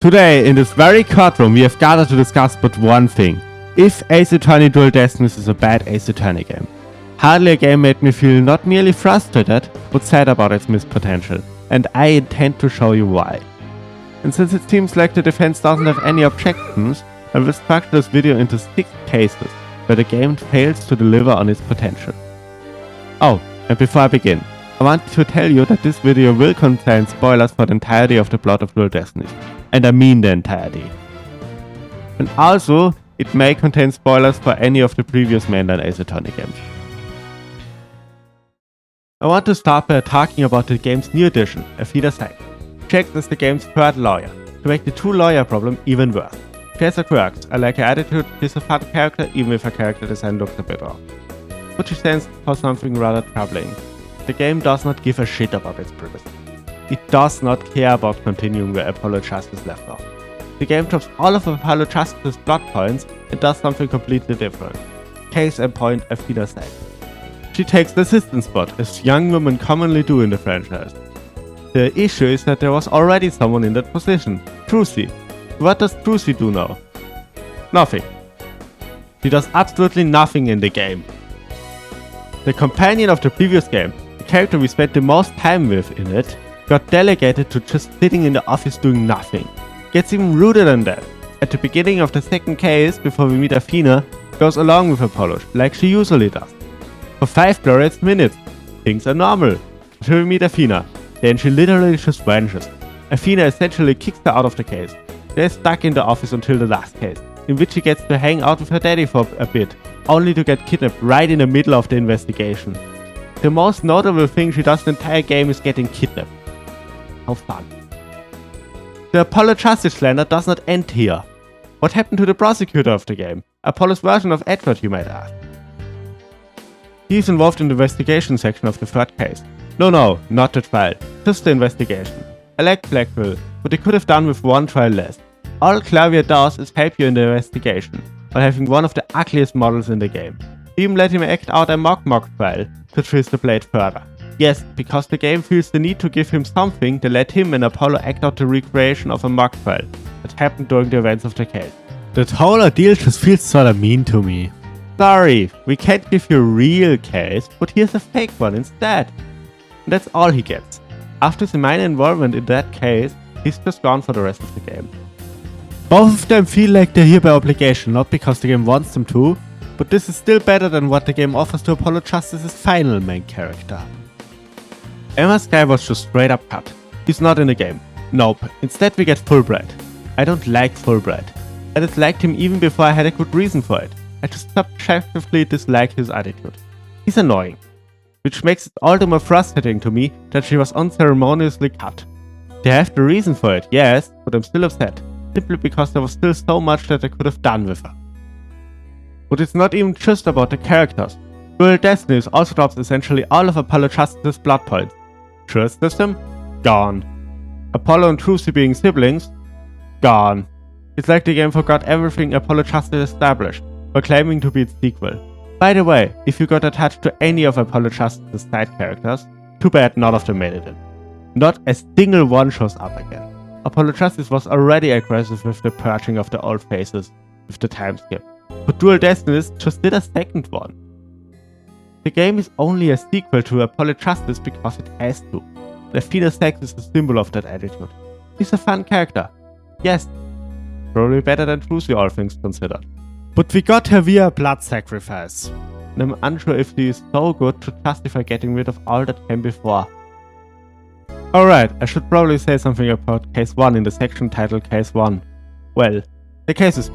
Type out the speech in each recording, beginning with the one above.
Today, in this very courtroom, we have gathered to discuss but one thing. If Ace Attorney Dual Destinies is a bad Ace Attorney game. Hardly a game made me feel not merely frustrated, but sad about its missed potential. And I intend to show you why. And since it seems like the defense doesn't have any objections, I will structure this video into 6 cases where the game fails to deliver on its potential. Oh, and before I begin, I want to tell you that this video will contain spoilers for the entirety of the plot of Dual Destinies. And I mean the entirety. And also, it may contain spoilers for any of the previous mainline Ace Attorney games. I want to start by talking about the game's new addition, a feeder side. She acts as the game's third lawyer, to make the two-lawyer problem even worse. She has her quirks. I like her attitude, she's a fun character even if her character design looks a bit off. But she stands for something rather troubling. The game does not give a shit about its premise. It does not care about continuing where Apollo Justice left off. The game drops all of Apollo Justice's plot points and does something completely different. Case in point, a feeder side. She takes the assistant spot, as young women commonly do in the franchise. The issue is that there was already someone in that position, Trucy. What does Trucy do now? Nothing. She does absolutely nothing in the game. The companion of the previous game, the character we spent the most time with in it, got delegated to just sitting in the office doing nothing. Gets even ruder than that. At the beginning of the second case, before we meet Athena, goes along with Apollo, like she usually does. For 5 glorious minutes, things are normal. Until we meet Athena, then she literally just vanishes. Athena essentially kicks her out of the case. They're stuck in the office until the last case, in which she gets to hang out with her daddy for a bit, only to get kidnapped right in the middle of the investigation. The most notable thing she does the entire game is getting kidnapped. How fun. The Apollo Justice slander does not end here. What happened to the prosecutor of the game? Apollo's version of Edward, you might ask. He's involved in the investigation section of the third case. No, not the trial, just the investigation. I like Blackville, but they could have done with one trial less. All Clavier does is help you in the investigation, while having one of the ugliest models in the game. Even let him act out a mock trial to twist the blade further. Yes, because the game feels the need to give him something that let him and Apollo act out the recreation of a mock trial that happened during the events of the case. That whole ordeal just feels sorta mean to me. Sorry, we can't give you a real case, but here's a fake one instead. And that's all he gets. After the minor involvement in that case, he's just gone for the rest of the game. Both of them feel like they're here by obligation, not because the game wants them to, but this is still better than what the game offers to Apollo Justice's final main character. Emma's guy was just straight up cut. He's not in the game. Nope, instead we get Fulbright. I don't like Fulbright. I disliked him even before I had a good reason for it. I just subjectively dislike his attitude. He's annoying. Which makes it all the more frustrating to me that she was unceremoniously cut. They have the reason for it, yes, but I'm still upset. Simply because there was still so much that I could have done with her. But it's not even just about the characters. Dual Destinies also drops essentially all of Apollo Justice's plot points. Trust system? Gone. Apollo and Trucy being siblings? Gone. It's like the game forgot everything Apollo Justice established, while claiming to be its sequel. By the way, if you got attached to any of Apollo Justice's side characters, too bad none of them made it in. Not a single one shows up again. Apollo Justice was already aggressive with the purging of the old faces with the time skip, but Dual Destinies just did a second one. The game is only a sequel to Apollo Justice because it has to. The feeder sex is a symbol of that attitude. He's a fun character. Yes, probably better than Trucy, all things considered. But we got her via blood sacrifice. And I'm unsure if she is so good to justify getting rid of all that came before. Alright, I should probably say something about Case 1 in the section titled Case 1. Well, the case is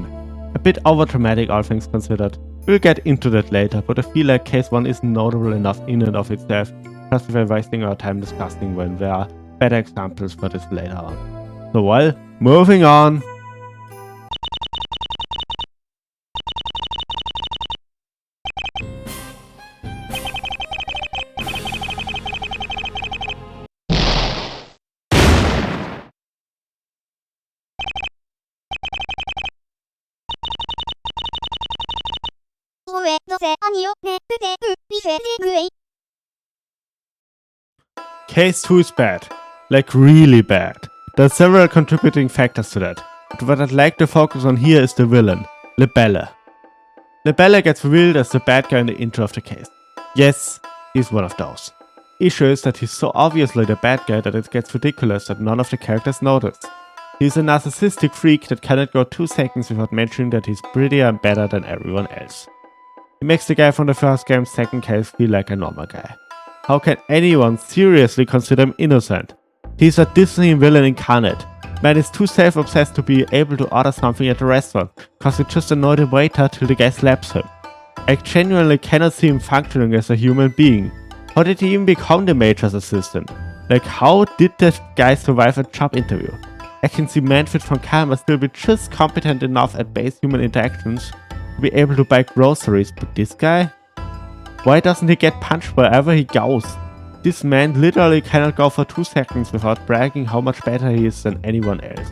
a bit over-dramatic, all things considered. We'll get into that later, but I feel like Case 1 is notable enough in and of itself, justify wasting our time discussing when there are better examples for this later on. So well, moving on. Case 2 is bad. Like really bad. There are several contributing factors to that, but what I'd like to focus on here is the villain, Lebelle. Lebelle gets revealed as the bad guy in the intro of the case. Yes, he's one of those. Issue is that he's so obviously the bad guy that it gets ridiculous that none of the characters notice. He's a narcissistic freak that cannot go 2 seconds without mentioning that he's prettier and better than everyone else. He makes the guy from the first game's second case feel like a normal guy. How can anyone seriously consider him innocent? He's a Disney villain incarnate. Man is too self-obsessed to be able to order something at a restaurant, cause he just annoyed the waiter till the guy slaps him. I genuinely cannot see him functioning as a human being. How did he even become the Major's assistant? Like, how did that guy survive a job interview? I can see Manfred von Karma still be just competent enough at base human interactions to be able to buy groceries, but this guy? Why doesn't he get punched wherever he goes? This man literally cannot go for 2 seconds without bragging how much better he is than anyone else.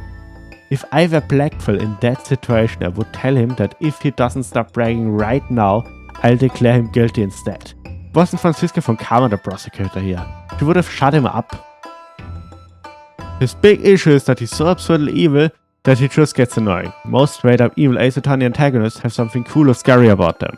If I were Blackville in that situation, I would tell him that if he doesn't stop bragging right now, I'll declare him guilty instead. Wasn't Franziska von Karma the prosecutor here? She would have shut him up. His big issue is that he's so absurdly evil that he just gets annoying. Most straight up evil Ace Attorney antagonists have something cool or scary about them.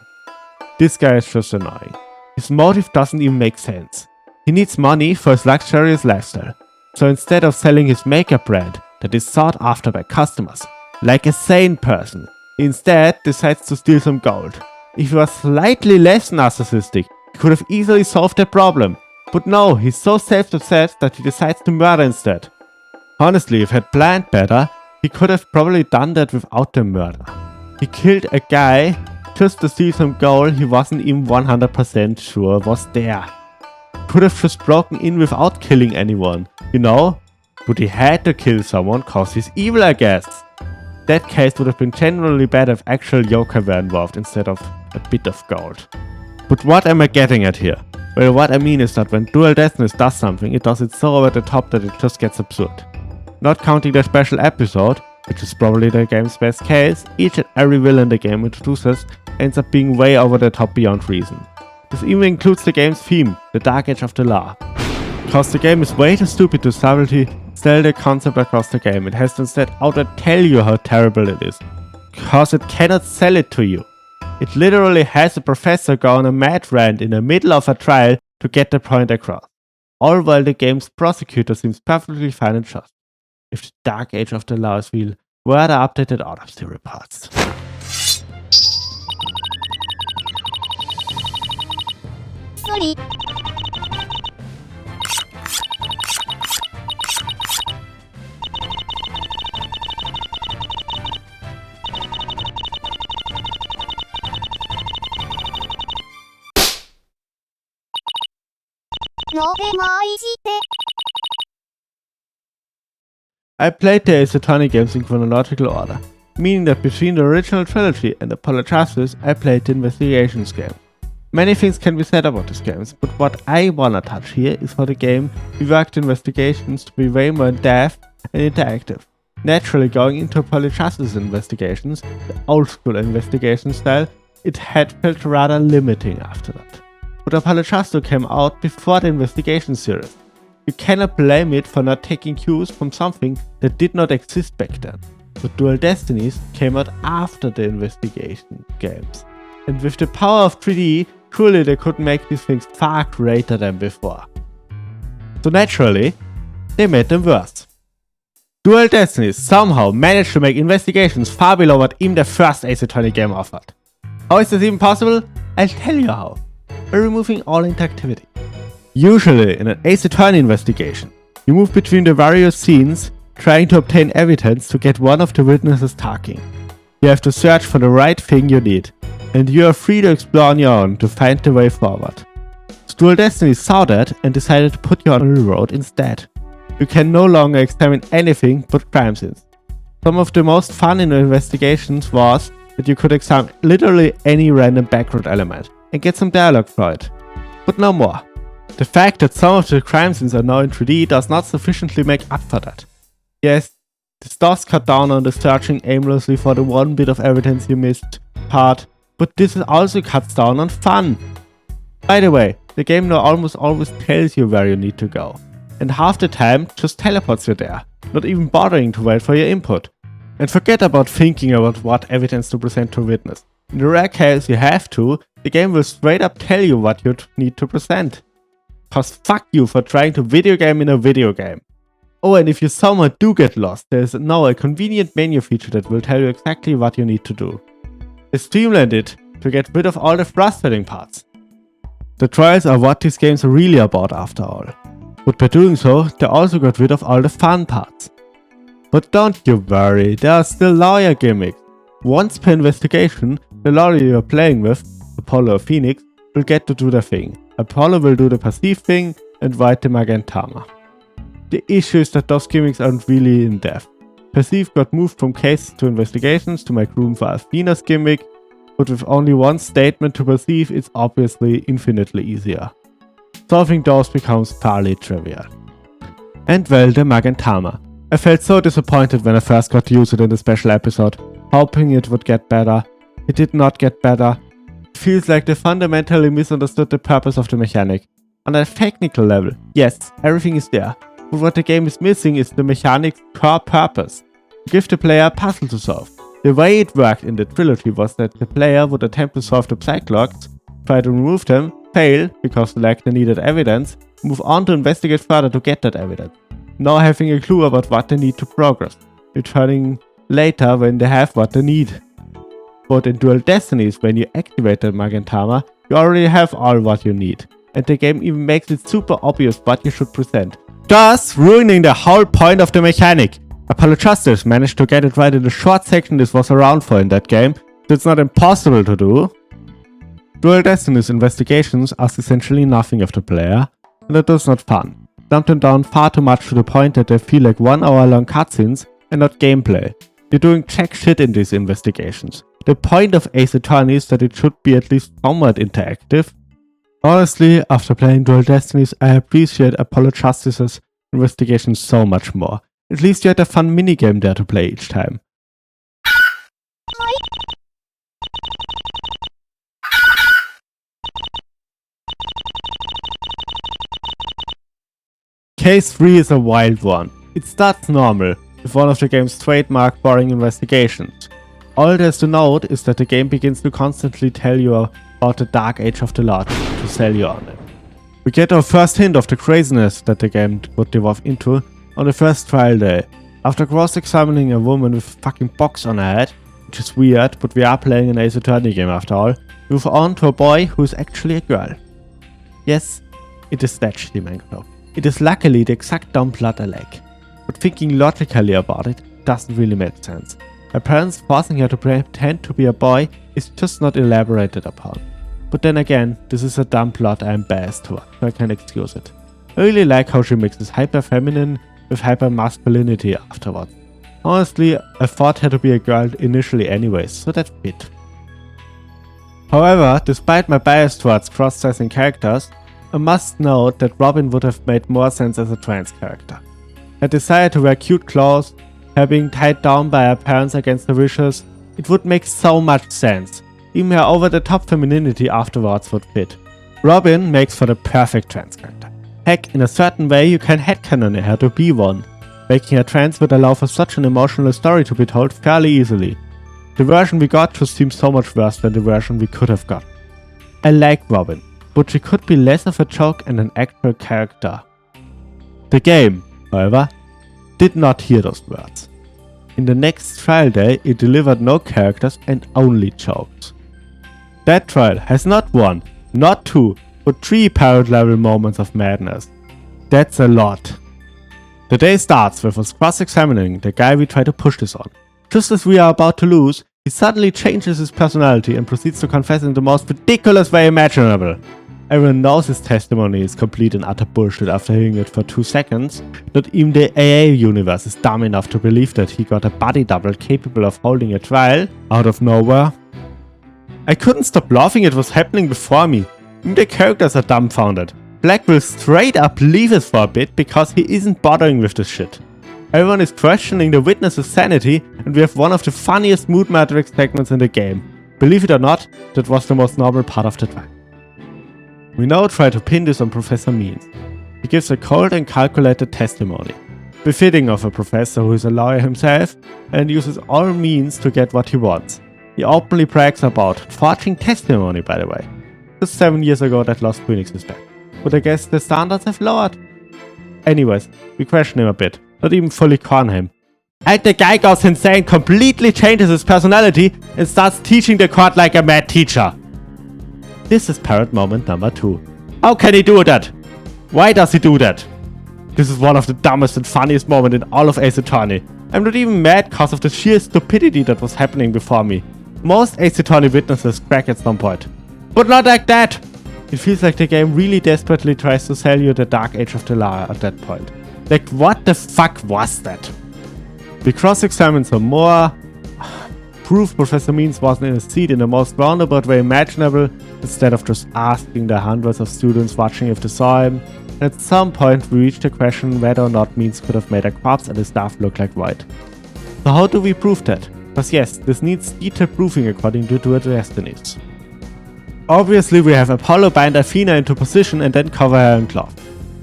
This guy is just annoying. His motive doesn't even make sense. He needs money for his luxurious lifestyle. So instead of selling his makeup brand that is sought after by customers, like a sane person, he instead decides to steal some gold. If he was slightly less narcissistic, he could have easily solved that problem. But no, he's so self-obsessed that he decides to murder instead. Honestly, if he had planned better, he could have probably done that without the murder. He killed a guy just to steal some gold he wasn't even 100% sure was there. Could have just broken in without killing anyone, you know? But he had to kill someone cause he's evil, I guess. That case would have been generally better if actual yokai were involved instead of a bit of gold. But what am I getting at here? Well, what I mean is that when Dual Destinies does something, it does it so over the top that it just gets absurd. Not counting the special episode, which is probably the game's best case, each and every villain the game introduces ends up being way over the top beyond reason. This even includes the game's theme, the Dark Age of the Law. Because the game is way too stupid to subtly sell the concept across the game, it has to instead outright tell you how terrible it is. Because it cannot sell it to you. It literally has a professor go on a mad rant in the middle of a trial to get the point across. All while the game's prosecutor seems perfectly fine and just. If the Dark Age of the Law is real, where are the updated autopsy reports? Sorry. I played the Ace Attorney games in chronological order, meaning that between the original trilogy and Apollo Justice, I played the Investigations game. Many things can be said about these games, but what I wanna touch here is how the game reworked investigations to be way more in-depth and interactive. Naturally, going into Apollo Justice investigations, the old school investigation style, it had felt rather limiting after that. But Apollo Justice came out before the investigation series. You cannot blame it for not taking cues from something that did not exist back then. But Dual Destinies came out after the investigation games. And with the power of 3D, surely they could make these things far greater than before. So naturally, they made them worse. Dual Destinies somehow managed to make investigations far below what even the first Ace Attorney game offered. How is this even possible? I'll tell you how. By removing all interactivity. Usually, in an Ace Attorney investigation, you move between the various scenes, trying to obtain evidence to get one of the witnesses talking. You have to search for the right thing you need, and you are free to explore on your own to find the way forward. Dual Destinies saw that and decided to put you on the road instead. You can no longer examine anything but crime scenes. Some of the most fun in the investigations was that you could examine literally any random background element and get some dialogue for it. But no more. The fact that some of the crime scenes are now in 3D does not sufficiently make up for that. Yes, this does cut down on the searching aimlessly for the one bit of evidence you missed part, but this also cuts down on fun. By the way, the game now almost always tells you where you need to go. and half the time just teleports you there, not even bothering to wait for your input. And forget about thinking about what evidence to present to a witness. In the rare case you have to, the game will straight up tell you what you need to present. Cause fuck you for trying to video game in a video game. Oh, and if you somehow do get lost, there is now a convenient menu feature that will tell you exactly what you need to do. They streamlined it to get rid of all the frustrating parts. The trials are what these games are really about after all. But by doing so, they also got rid of all the fun parts. But don't you worry, there are still lawyer gimmicks. Once per investigation, the lawyer you're playing with, Apollo or Phoenix, will get to do their thing. Apollo will do the perceived thing and write the magentama. The issue is that those gimmicks aren't really in depth. Perceive got moved from cases to investigations to make room for Athena's gimmick, but with only one statement to perceive, it's obviously infinitely easier. Solving those becomes fairly trivial. And well, the magentama. I felt so disappointed when I first got to use it in the special episode, hoping it would get better. It did not get better. It feels like they fundamentally misunderstood the purpose of the mechanic. On a technical level, yes, everything is there. But what the game is missing is the mechanic's core purpose. To give the player a puzzle to solve. The way it worked in the trilogy was that the player would attempt to solve the psych-locks, try to remove them, fail because they lacked the needed evidence, move on to investigate further to get that evidence. Now having a clue about what they need to progress, returning later when they have what they need. But in Dual Destinies, when you activate the magentama, you already have all what you need, and the game even makes it super obvious what you should present, thus ruining the whole point of the mechanic. Apollo Justice managed to get it right in the short section this was around for in that game, so it's not impossible to do. Dual Destinies investigations ask essentially nothing of the player, and that is not fun. Dump them down far too much to the point that they feel like 1 hour long cutscenes and not gameplay. You're doing jack shit in these investigations. The point of Ace Attorney is that it should be at least somewhat interactive. Honestly, after playing Dual Destinies, I appreciate Apollo Justice's investigations so much more. At least you had a fun minigame there to play each time. Case 3 is a wild one. It starts normal, with one of the game's trademark boring investigations. All there is to note is that the game begins to constantly tell you about the dark age of the law to sell you on it. We get our first hint of the craziness that the game would devolve into on the first trial day. After cross-examining a woman with a fucking box on her head, which is weird, but we are playing an Ace Attorney game after all, we move on to a boy who is actually a girl. Yes, it is that shitty Minecraft. It is luckily the exact dumb plot I like, but thinking logically about it doesn't really make sense. Her parents forcing her to pretend to be a boy is just not elaborated upon. But then again, this is a dumb plot I am biased toward, so I can excuse it. I really like how she mixes hyper-feminine with hyper-masculinity afterwards. Honestly, I thought her to be a girl initially anyways, so that fit. However, despite my bias towards cross-dressing characters, I must note that Robin would have made more sense as a trans character. Her desire to wear cute clothes, her being tied down by her parents against her wishes, it would make so much sense. Even her over-the-top femininity afterwards would fit. Robin makes for the perfect trans character. Heck, in a certain way you can headcanon her to be one. Making her trans would allow for such an emotional story to be told fairly easily. The version we got just seems so much worse than the version we could have got. I like Robin, but she could be less of a joke and an actual character. The game, however, did not hear those words. In the next trial day, it delivered no characters and only jokes. That trial has not 1, not 2, but 3 parrot level moments of madness. That's a lot. The day starts with us cross-examining the guy we try to push this on. Just as we are about to lose, he suddenly changes his personality and proceeds to confess in the most ridiculous way imaginable. Everyone knows his testimony is complete and utter bullshit after hearing it for 2 seconds. Not even the AA universe is dumb enough to believe that he got a body double capable of holding a trial out of nowhere. I couldn't stop laughing at what was happening before me. Even the characters are dumbfounded. Black will straight up leave us for a bit because he isn't bothering with this shit. Everyone is questioning the witness's sanity and we have one of the funniest mood matrix segments in the game. Believe it or not, that was the most normal part of the trial. We now try to pin this on Professor Means. He gives a cold and calculated testimony, befitting of a professor who is a lawyer himself and uses all means to get what he wants. He openly brags about forging testimony, by the way. Just 7 years ago that Lost Phoenix is back. But I guess the standards have lowered. Anyways, we question him a bit, not even fully corner him. And the guy goes insane, completely changes his personality and starts teaching the court like a mad teacher. This is parrot moment number 2. How can he do that? Why does he do that? This is one of the dumbest and funniest moments in all of Ace Attorney. I'm not even mad because of the sheer stupidity that was happening before me. Most Ace Attorney witnesses crack at some point. But not like that! It feels like the game really desperately tries to sell you the dark age of the law at that point. Like, what the fuck was that? We cross-examine some more. Proof Professor Means wasn't in his seat in the most roundabout way imaginable, instead of just asking the hundreds of students watching if they saw him. And at some point we reached the question whether or not Means could have made a corpse and his staff look like white. So how do we prove that? Because yes, this needs detailed proofing according to Dual Destinies. Obviously we have Apollo bind Athena into position and then cover her in cloth.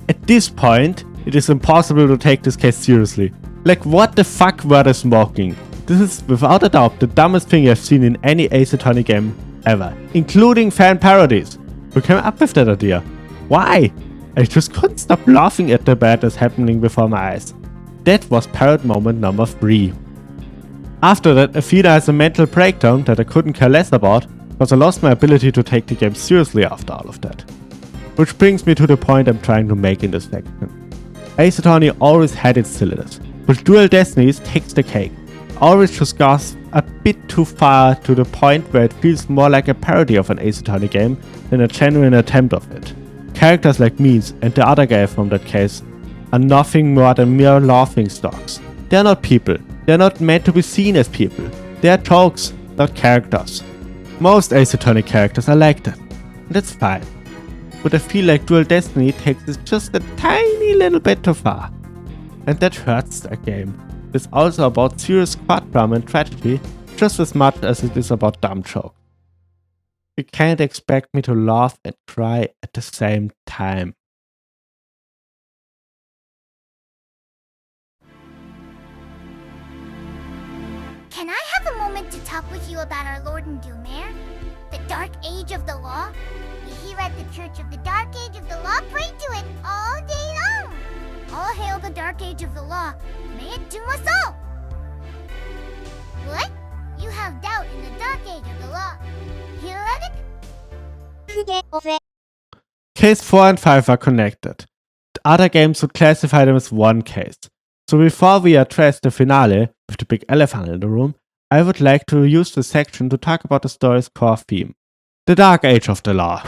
At this point, it is impossible to take this case seriously. Like, what the fuck were they smoking? This is without a doubt the dumbest thing I've seen in any Ace Attorney game ever, including fan parodies. Who came up with that idea? Why? I just couldn't stop laughing at the badness happening before my eyes. That was parrot moment number 3. After that, Athena has a mental breakdown that I couldn't care less about, because I lost my ability to take the game seriously after all of that. Which brings me to the point I'm trying to make in this section. Ace Attorney always had its silliness, but Dual Destinies takes the cake. Always just goes a bit too far to the point where it feels more like a parody of an Ace Attorney game than a genuine attempt of it. Characters like Means and the other guy from that case are nothing more than mere laughing stocks. They're not people. They're not meant to be seen as people. They're jokes, not characters. Most Ace Attorney characters are like that, and that's fine. But I feel like Dual Destiny takes this just a tiny little bit too far. And that hurts the game. It's also about serious court drama and tragedy just as much as it is about dumb jokes. You can't expect me to laugh and cry at the same time. Can I have a moment to talk with you about our Lord and Doomer? The Dark Age of the Law? We here at the Church of the Dark Age of the Law pray to it all day long. All hail the Dark Age of the Law. May it doom us all. What? You have doubt in the Dark Age of the Law. Heretic? Case 4 and 5 are connected. The other games would classify them as one case. So before we address the finale, with the big elephant in the room, I would like to use this section to talk about the story's core theme. The Dark Age of the Law.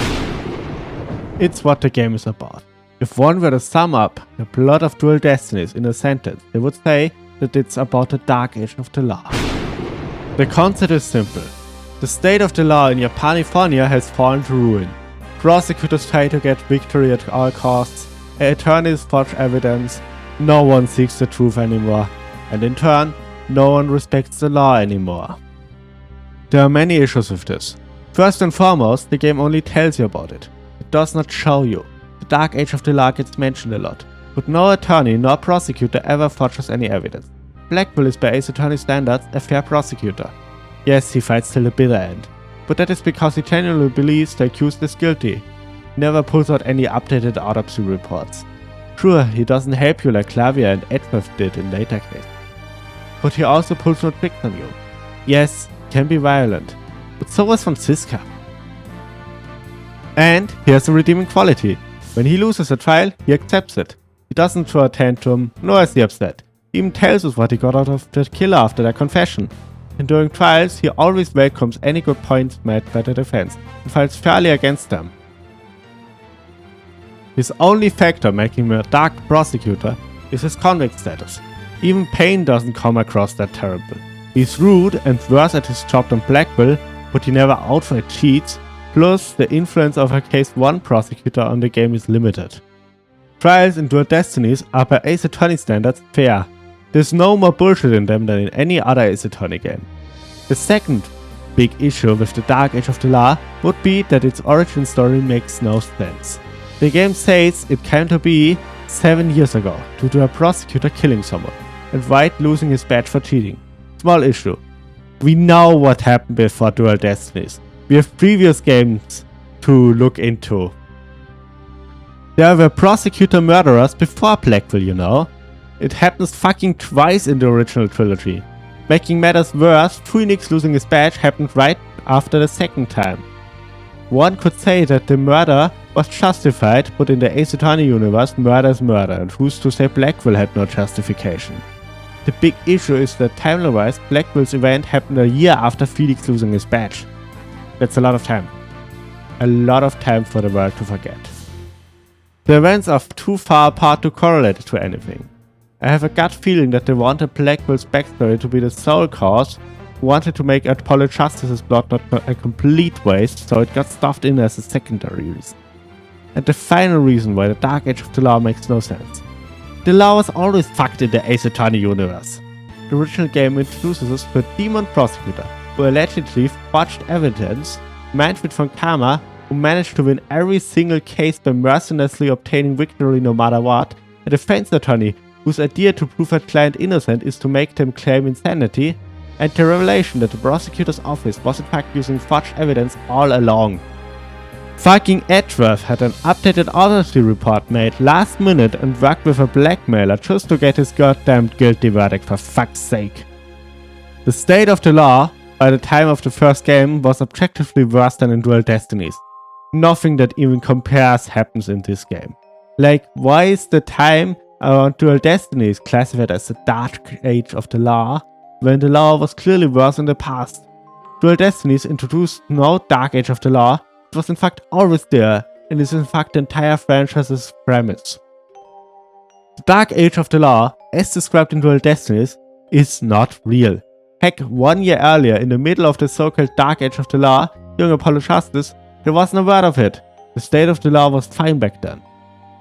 It's what the game is about. If one were to sum up the plot of Dual Destinies in a sentence, they would say that it's about the Dark Age of the Law. The concept is simple. The state of the law in Japanifornia has fallen to ruin. Prosecutors try to get victory at all costs, attorneys forge evidence, no one seeks the truth anymore, and in turn, no one respects the law anymore. There are many issues with this. First and foremost, the game only tells you about it. It does not show you. The Dark Age of the Law gets mentioned a lot, but no attorney nor prosecutor ever forges any evidence. Blackwell is by Ace Attorney standards a fair prosecutor. Yes, he fights till the bitter end, but that is because he genuinely believes the accused is guilty. He never pulls out any updated autopsy reports. Sure, he doesn't help you like Clavia and Edworth did in later cases, but he also pulls no tricks on you. Yes, he can be violent, but so was Franziska. And he has a redeeming quality. When he loses a trial, he accepts it. He doesn't throw a tantrum, nor is he upset. He even tells us what he got out of the killer after their confession. And during trials, he always welcomes any good points made by the defense and fights fairly against them. His only factor making him a dark prosecutor is his convict status. Even Payne doesn't come across that terrible. He's rude and worse at his job than Blackwell, but he never outright cheats, plus the influence of a Case 1 prosecutor on the game is limited. Trials in Dual Destinies are by Ace Attorney standards fair. There's no more bullshit in them than in any other Ace Attorney game. The second big issue with the Dark Age of the Law would be that its origin story makes no sense. The game says it came to be 7 years ago due to a prosecutor killing someone and White losing his badge for cheating. Small issue. We know what happened before Dual Destinies. We have previous games to look into. There were prosecutor murderers before Blackwell, you know. It happens fucking twice in the original trilogy. Making matters worse, Phoenix losing his badge happened right after the second time. One could say that the murder was justified, but in the Ace Attorney universe, murder is murder, and who's to say Blackwell had no justification? The big issue is that timeline-wise, Blackwell's event happened a year after Phoenix losing his badge. That's a lot of time. A lot of time for the world to forget. The events are too far apart to correlate to anything. I have a gut feeling that they wanted Blackwell's backstory to be the sole cause, wanted to make Apollo Justice's plot not a complete waste, so it got stuffed in as a secondary reason. And the final reason why the Dark Age of the Law makes no sense. The law was always fucked in the Ace Attorney universe. The original game introduces us to a demon prosecutor who allegedly forged evidence, Manfred von Karma, who managed to win every single case by mercilessly obtaining victory no matter what, a defense attorney whose idea to prove a client innocent is to make them claim insanity, and the revelation that the prosecutor's office was in fact using forged evidence all along. Fucking Edgeworth had an updated autopsy report made last minute and worked with a blackmailer just to get his goddamn guilty verdict, for fuck's sake. The state of the law by the time of the first game was objectively worse than in Dual Destinies. Nothing that even compares happens in this game. Like, why is the time around Dual Destinies classified as the Dark Age of the Law when the law was clearly worse in the past? Dual Destinies introduced no Dark Age of the Law. It was in fact always there, and is in fact the entire franchise's premise. The Dark Age of the Law, as described in Dual Destinies, is not real. Heck, 1 year earlier, in the middle of the so-called Dark Age of the Law, during Apollo Justice, there wasn't a word of it. The state of the law was fine back then.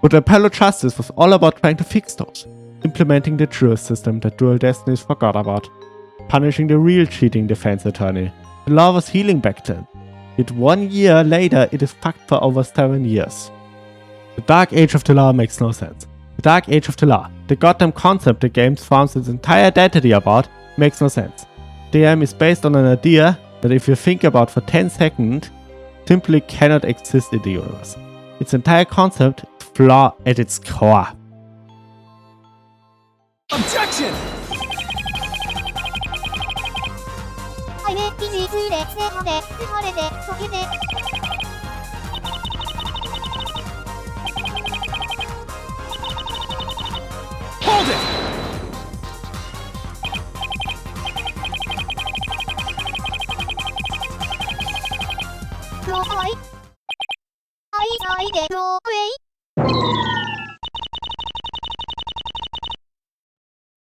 But Apollo Justice was all about trying to fix those, implementing the jury system that Dual Destinies forgot about, punishing the real cheating defense attorney. The law was healing back then. Yet 1 year later, it is fucked for over 7 years. The Dark Age of the Law makes no sense. The Dark Age of the Law, the goddamn concept the game founds its entire identity about, makes no sense. The game is based on an idea that if you think about for 10 seconds, simply cannot exist in the universe. Its entire concept is flawed at its core. Objection! Hold it!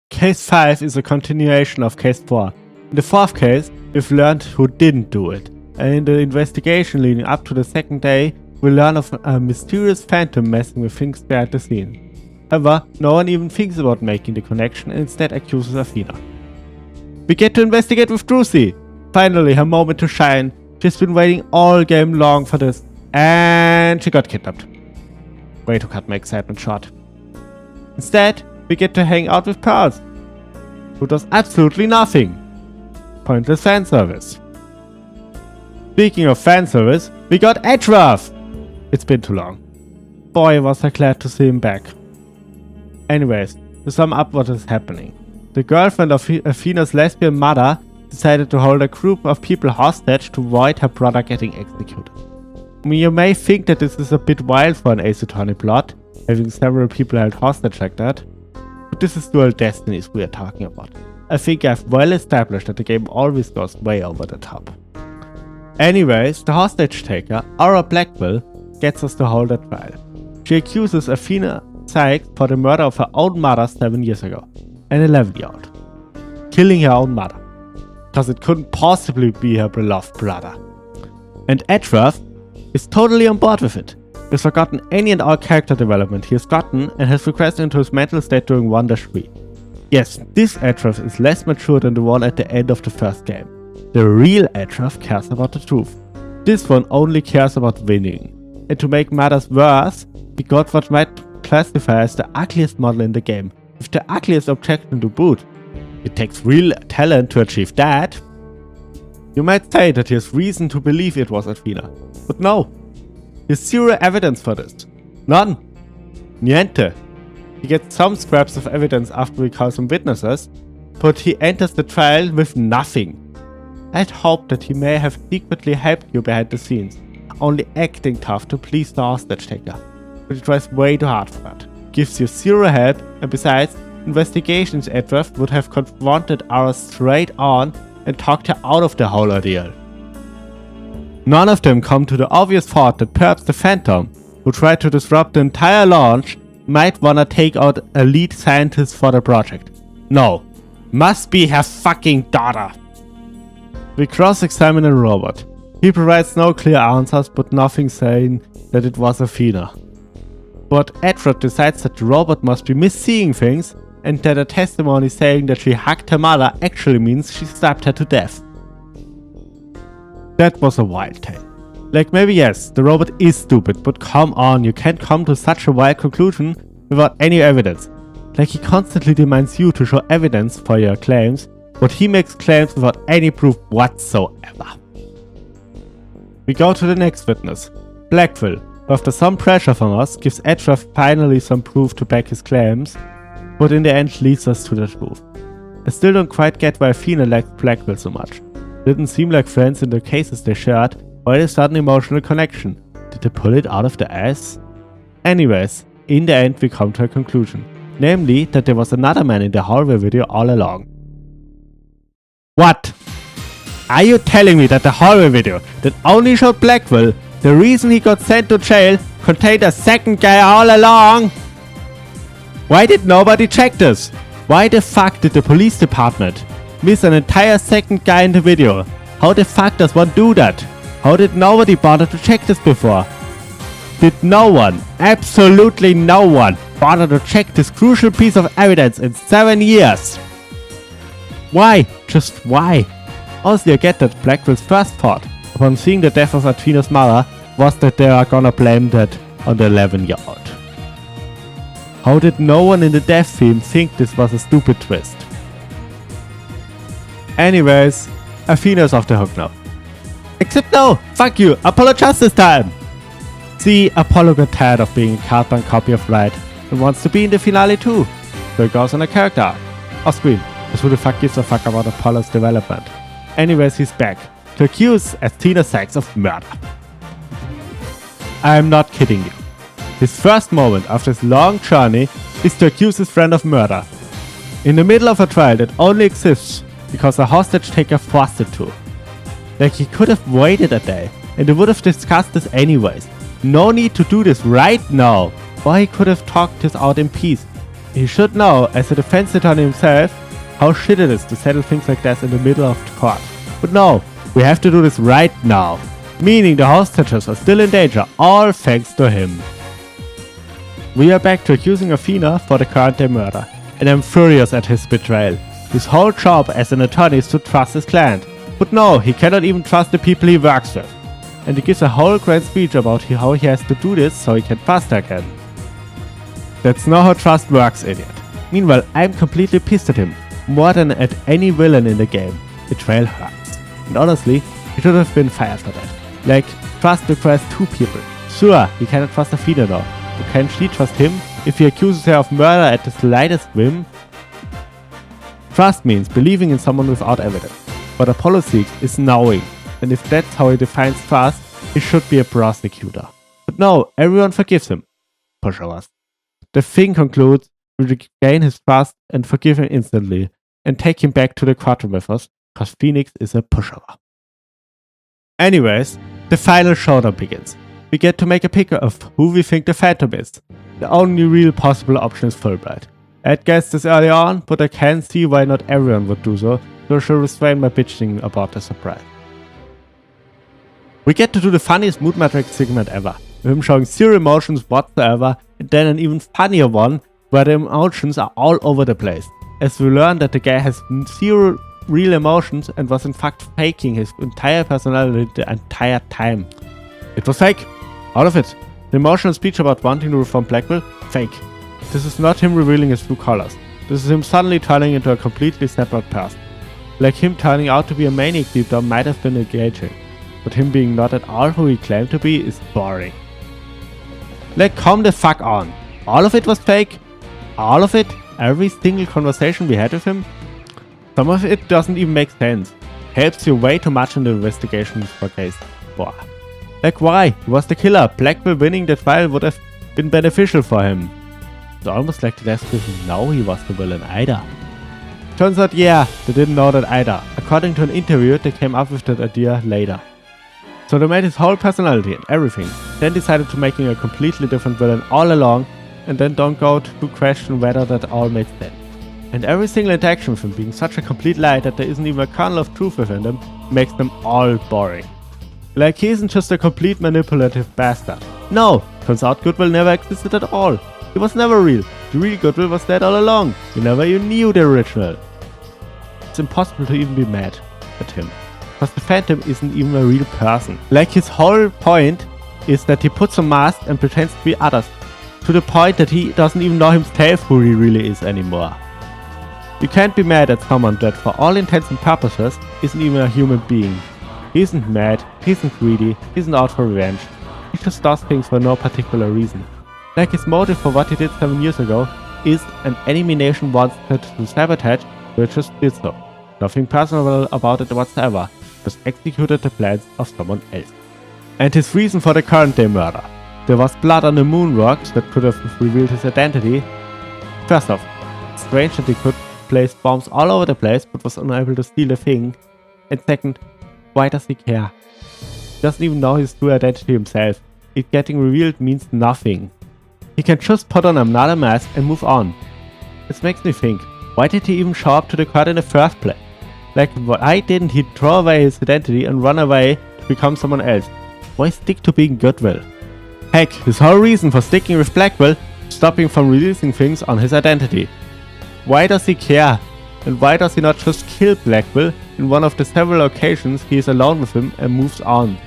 Case 5 is a continuation of Case 4. In the fourth case, we've learned who didn't do it, and in the investigation leading up to the second day, we learn of a mysterious phantom messing with things behind the scene. However, no one even thinks about making the connection and instead accuses Athena. We get to investigate with Druzy! Finally, her moment to shine. She's been waiting all game long for this, and she got kidnapped. Way to cut my excitement short. Instead, we get to hang out with Pearls, who does absolutely nothing. Pointless fan service. Speaking of fan service, we got Edgeworth! It's been too long. Boy, was I glad to see him back. Anyways, to sum up what is happening. The girlfriend of Athena's lesbian mother decided to hold a group of people hostage to avoid her brother getting executed. I mean, you may think that this is a bit wild for an Ace Attorney plot, having several people held hostage like that, but this is Dual Destinies we are talking about. I think I've well established that the game always goes way over the top. Anyways, the hostage taker, Aura Blackwell, gets us to hold a trial. She accuses Athena Sykes for the murder of her own mother 7 years ago, an 11-year-old. Killing her own mother, because it couldn't possibly be her beloved brother. And Edgeworth is totally on board with it. He's forgotten any and all character development he has gotten and has regressed into his mental state during 1-3. Yes, this Edgeworth is less mature than the one at the end of the first game. The real Edgeworth cares about the truth. This one only cares about winning. and to make matters worse, we got what might classify as the ugliest model in the game, with the ugliest objection to boot. It takes real talent to achieve that. You might say that he has reason to believe it was Athena, but no. There's zero evidence for this. None. Niente. He gets some scraps of evidence after we call some witnesses, but he enters the trial with nothing. I'd hoped that he may have secretly helped you behind the scenes, only acting tough to please the hostage taker, but he tries way too hard for that. Gives you zero help, and besides, investigations Edward would have confronted ours straight on and talked her out of the whole ordeal. None of them come to the obvious thought that perhaps the Phantom, who tried to disrupt the entire launch, might wanna take out a lead scientist for the project. No. Must be her fucking daughter. We cross-examine a robot. He provides no clear answers, but nothing saying that it was Athena. But Edward decides that the robot must be misseeing things, and that a testimony saying that she hugged her mother actually means she stabbed her to death. That was a wild tale. Like, maybe yes, the robot is stupid, but come on, you can't come to such a wild conclusion without any evidence. Like, he constantly demands you to show evidence for your claims, but he makes claims without any proof whatsoever. We go to the next witness, Blackwell, who after some pressure from us gives Edward finally some proof to back his claims, but in the end leads us to the truth. I still don't quite get why Athena liked Blackwell so much. Didn't seem like friends in the cases they shared, or a sudden emotional connection. Did they pull it out of the ass? Anyways, in the end we come to a conclusion. Namely, that there was another man in the hallway video all along. What? Are you telling me that the hallway video that only showed Blackwell, the reason he got sent to jail, contained a second guy all along? Why did nobody check this? Why the fuck did the police department miss an entire second guy in the video? How the fuck does one do that? How did nobody bother to check this before? Did no one, absolutely no one, bother to check this crucial piece of evidence in 7 years? Why? Just why? Honestly, I get that Blackwell's first thought upon seeing the death of Athena's mother was that they are gonna blame that on the 11-year-old. How did no one in the death team think this was a stupid twist? Anyways, Athena's off the hook now. Except no, fuck you, apologize this time! See, Apollo got tired of being a cardboard copy of Light and wants to be in the finale too. So he goes on a character arc. Off screen, because who the fuck gives a fuck about Apollo's development? Anyways, he's back to accuse Athena Sachs of murder. I'm not kidding you. His first moment after his long journey is to accuse his friend of murder. In the middle of a trial that only exists because a hostage taker forced it to. Like, he could have waited a day and they would have discussed this anyways. No need to do this right now. Or he could have talked this out in peace. He should know, as a defense attorney himself, how shit it is to settle things like this in the middle of the court. But no, we have to do this right now. Meaning the hostages are still in danger, all thanks to him. We are back to accusing Athena for the current day murder, and I'm furious at his betrayal. His whole job as an attorney is to trust his client. But no, he cannot even trust the people he works with. And he gives a whole grand speech about how he has to do this so he can trust her again. That's not how trust works, idiot. Meanwhile, I'm completely pissed at him, more than at any villain in the game. Betrayal hurts. And honestly, he should have been fired for that. Like, trust requires two people. Sure, he cannot trust Athena now. But can she trust him if he accuses her of murder at the slightest whim? Trust means believing in someone without evidence. What Apollo seeks is knowing, and if that's how he defines trust, he should be a prosecutor. But no, everyone forgives him. Pushovers. The thing concludes, we regain his trust and forgive him instantly, and take him back to the courtroom with us, cause Phoenix is a pushover. Anyways, the final showdown begins. We get to make a pick of who we think the Phantom is. The only real possible option is Fulbright. I'd guessed this early on, but I can see why not everyone would do so I shall restrain my bitching about the surprise. We get to do the funniest mood matrix segment ever, with him showing zero emotions whatsoever, and then an even funnier one where the emotions are all over the place, as we learn that the guy has zero real emotions and was in fact faking his entire personality the entire time. It was fake. All of it. The emotional speech about wanting to reform Blackwell? Fake. This is not him revealing his true colors. This is him suddenly turning into a completely separate person. Like him turning out to be a maniac deep down might have been engaging, but him being not at all who he claimed to be is boring. Like, come the fuck on. All of it was fake? All of it? Every single conversation we had with him? Some of it doesn't even make sense. Helps you way too much in the investigation for case 4. Like, why? He was the killer. Blackwell winning the trial would have been beneficial for him. It's almost like the death didn't know he was the villain either. Turns out, yeah, they didn't know that either. According to an interview, they came up with that idea later. So they made his whole personality and everything, then decided to making a completely different villain all along, and then don't go to question whether that all makes sense. And every single interaction with him being such a complete lie that there isn't even a kernel of truth within them, makes them all boring. Like, he isn't just a complete manipulative bastard. No, turns out Goodwill never existed at all. He was never real. The real Goodwill was dead all along. You never even knew the original. It's impossible to even be mad at him, because the Phantom isn't even a real person. Like, his whole point is that he puts a mask and pretends to be others, to the point that he doesn't even know himself who he really is anymore. You can't be mad at someone that for all intents and purposes isn't even a human being. He isn't mad, he isn't greedy, he isn't out for revenge. He just does things for no particular reason. Like, his motive for what he did 7 years ago is an enemy nation wanted to sabotage, so he just did so. Nothing personal about it whatsoever, just executed the plans of someone else. And his reason for the current day murder. There was blood on the moon rocks that could have revealed his identity. First off, it's strange that he could place bombs all over the place but was unable to steal a thing. And second, why does he care? He doesn't even know his true identity himself. It getting revealed means nothing. He can just put on another mask and move on. This makes me think, why did he even show up to the court in the first place? Like, why didn't he throw away his identity and run away to become someone else? Why stick to being Goodwill? Heck, his whole reason for sticking with Blackwell is stopping from releasing things on his identity. Why does he care? And why does he not just kill Blackwell in one of the several occasions he is alone with him and moves on?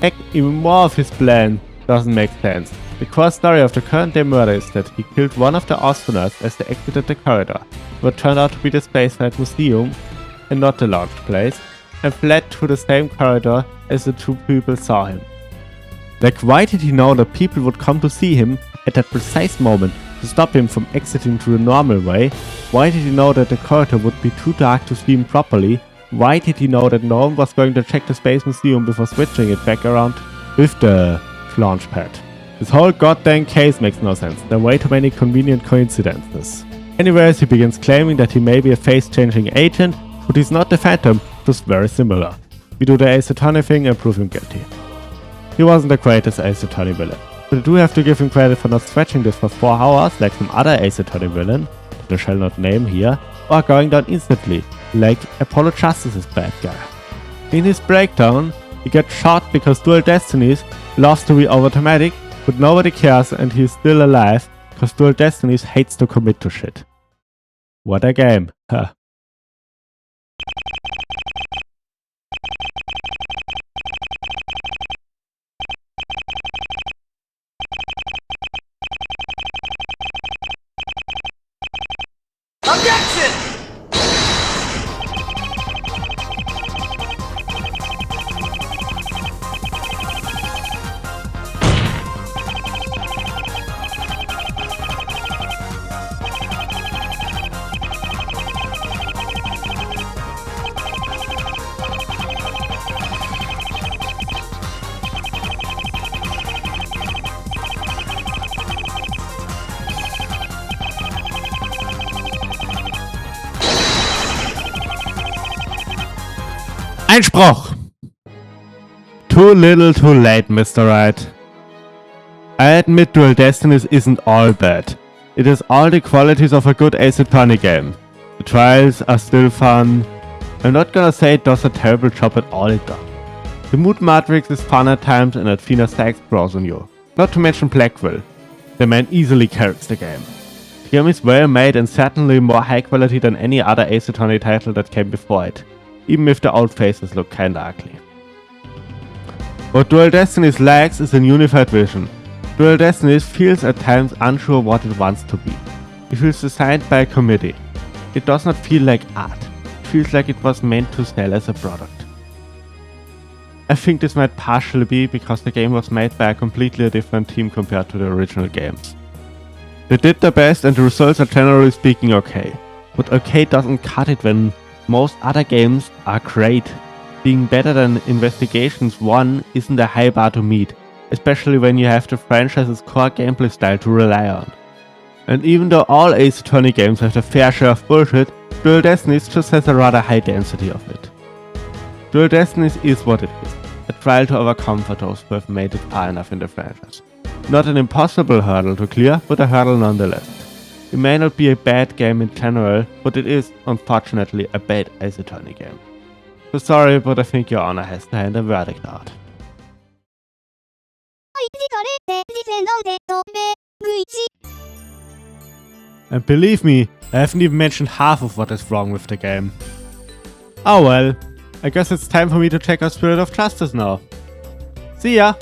Heck, even more of his plan doesn't make sense. The core story of the current day murder is that he killed one of the astronauts as they exited the corridor, what turned out to be the Spaceflight Museum and not the launch place, and fled through the same corridor as the two people saw him. Like, why did he know that people would come to see him at that precise moment to stop him from exiting through the normal way? Why did he know that the corridor would be too dark to see him properly? Why did he know that no one was going to check the Space Museum before switching it back around with the launch pad? This whole goddamn case makes no sense. There are way too many convenient coincidences. Anyways, he begins claiming that he may be a face-changing agent, but he's not the Phantom, just very similar. We do the Ace Attorney thing and prove him guilty. He wasn't the greatest Ace Attorney villain, but I do have to give him credit for not stretching this for 4 hours like some other Ace Attorney villain, that I shall not name here, or going down instantly, like Apollo Justice's bad guy. In his breakdown, he gets shot because Dual Destinies loves to be over dramatic, but nobody cares and he's still alive because Dual Destinies hates to commit to shit. What a game, huh? Objection! Einspruch! Too little too late, Mr. Right. I admit Dual Destinies isn't all bad. It has all the qualities of a good Ace Attorney game. The trials are still fun. I'm not gonna say it does a terrible job at all it does. The mood matrix is fun at times and Athena Sykes grows on you. Not to mention Blackwell. The man easily carries the game. The game is well made and certainly more high quality than any other Ace Attorney title that came before it. Even if the old faces look kinda ugly. What Dual Destinies lacks is a unified vision. Dual Destinies feels at times unsure what it wants to be. It feels designed by a committee. It does not feel like art. It feels like it was meant to sell as a product. I think this might partially be because the game was made by a completely different team compared to the original games. They did their best and the results are generally speaking okay. But okay doesn't cut it when most other games are great. Being better than Investigations 1 isn't a high bar to meet, especially when you have the franchise's core gameplay style to rely on. And even though all Ace Attorney games have their fair share of bullshit, Dual Destinies just has a rather high density of it. Dual Destinies is what it is, a trial to overcome for those who have made it far enough in the franchise. Not an impossible hurdle to clear, but a hurdle nonetheless. It may not be a bad game in general, but it is, unfortunately, a bad Ace Attorney game. So sorry, but I think Your Honor has to hand a verdict out. And believe me, I haven't even mentioned half of what is wrong with the game. Oh well, I guess it's time for me to check out Spirit of Justice now. See ya!